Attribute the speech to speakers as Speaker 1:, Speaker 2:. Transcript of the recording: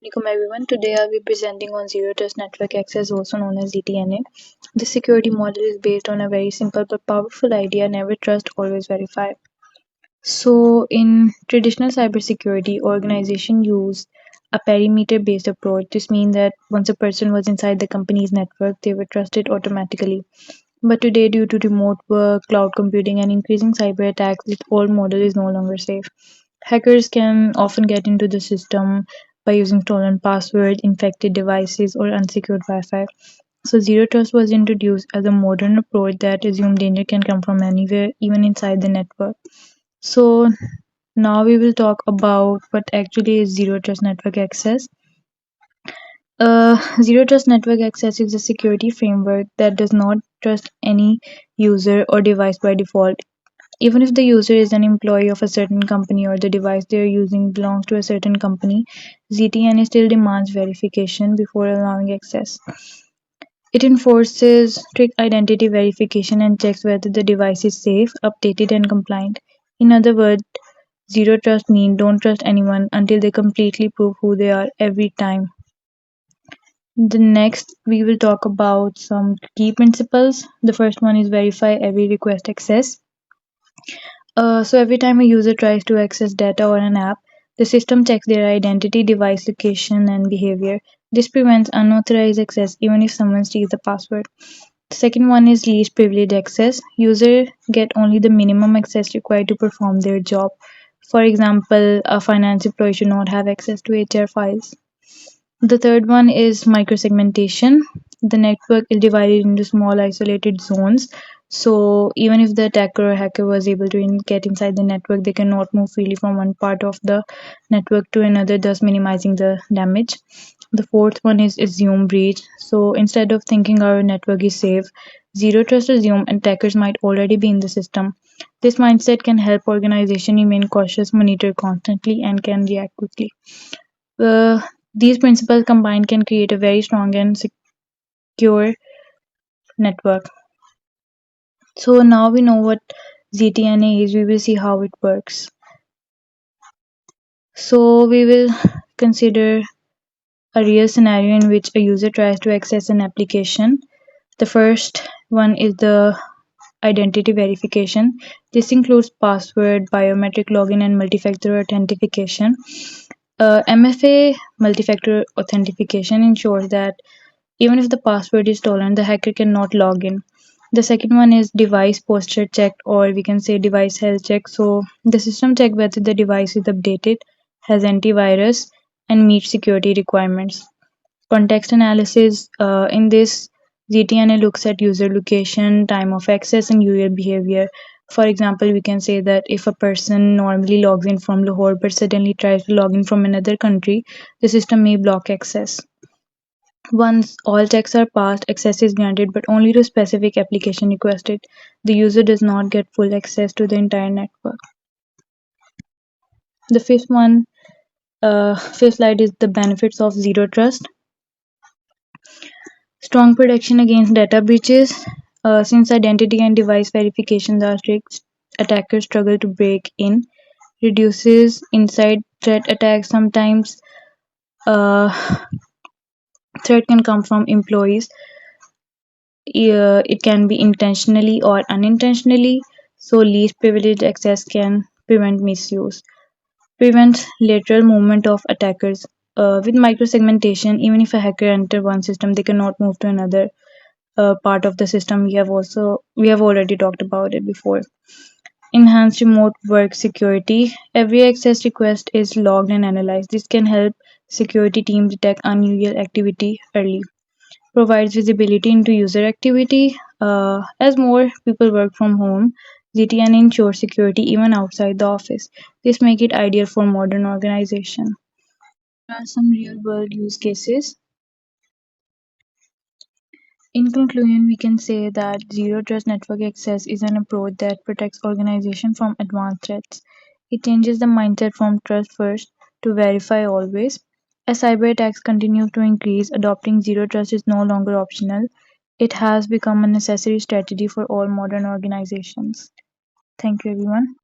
Speaker 1: Welcome everyone. Today I'll be presenting on Zero Trust Network Access, also known as ZTNA. This security model is based on a very simple but powerful idea: never trust, always verify. So, in traditional cybersecurity, organizations use a perimeter-based approach. This means that once a person was inside the company's network, they were trusted automatically. But today, due to remote work, cloud computing, and increasing cyber attacks, this old model is no longer safe. Hackers can often get into the system by using stolen passwords, infected devices, or unsecured Wi-Fi. So zero trust was introduced as a modern approach that assumes danger can come from anywhere, even inside the network. So now we will talk about what actually is zero trust network access. Zero trust network access is a security framework that does not trust any user or device by default. Even if the user is an employee of a certain company or the device they are using belongs to a certain company, ZTNA still demands verification before allowing access. It enforces strict identity verification and checks whether the device is safe, updated, and compliant. In other words, zero trust means don't trust anyone until they completely prove who they are every time. The next, we will talk about some key principles. The first one is verify every request access. So every time a user tries to access data or an app, the system checks their identity, device location, and behavior. This prevents unauthorized access even if someone steals the password. The second one is least privilege access. Users get only the minimum access required to perform their job. For example, a finance employee should not have access to HR files. The third one is microsegmentation. The network is divided into small isolated zones. So even if the attacker or hacker was able to get inside the network, they cannot move freely from one part of the network to another, thus minimizing the damage. The fourth one is assume breach. So instead of thinking our network is safe, zero trust assume attackers might already be in the system. This mindset can help organization remain cautious, monitor constantly, and can react quickly. Uh, these principles combined can create a very strong and secure network. So now we know what ZTNA is, we will see how it works. So we will consider a real scenario in which a user tries to access an application. The first one is the identity verification. This includes password, biometric login, and multi-factor authentication. MFA multi-factor authentication ensures that even if the password is stolen, the hacker cannot log in. The second one is device posture check, or we can say device health check. So the system check whether the device is updated, has antivirus, and meets security requirements. Context analysis, in this, ZTNA looks at user location, time of access, and user behavior. For example, we can say that if a person normally logs in from Lahore but suddenly tries to log in from another country, the system may block access. Once all checks are passed, access is granted, but only to specific application requested. The user does not get full access to the entire network. The fifth slide is the benefits of zero trust. Strong protection against data breaches. Since identity and device verifications are strict, attackers struggle to break in. Reduces inside threat attacks. Sometimes threat can come from employees. It can be intentionally or unintentionally. So least privileged access can prevent misuse. Prevents lateral movement of attackers. With microsegmentation, even if a hacker enters one system, they cannot move to another part of the system. We have already talked about it before. Enhanced remote work security. Every access request is logged and analyzed. This can help security teams detect unusual activity early. Provides visibility into user activity. As more people work from home, ZTN ensures security even outside the office. This makes it ideal for modern organization. There are some real world use cases. In conclusion, we can say that zero trust network access is an approach that protects organizations from advanced threats. It changes the mindset from trust first to verify always. As cyber attacks continue to increase, adopting zero trust is no longer optional. It has become a necessary strategy for all modern organizations. Thank you, everyone.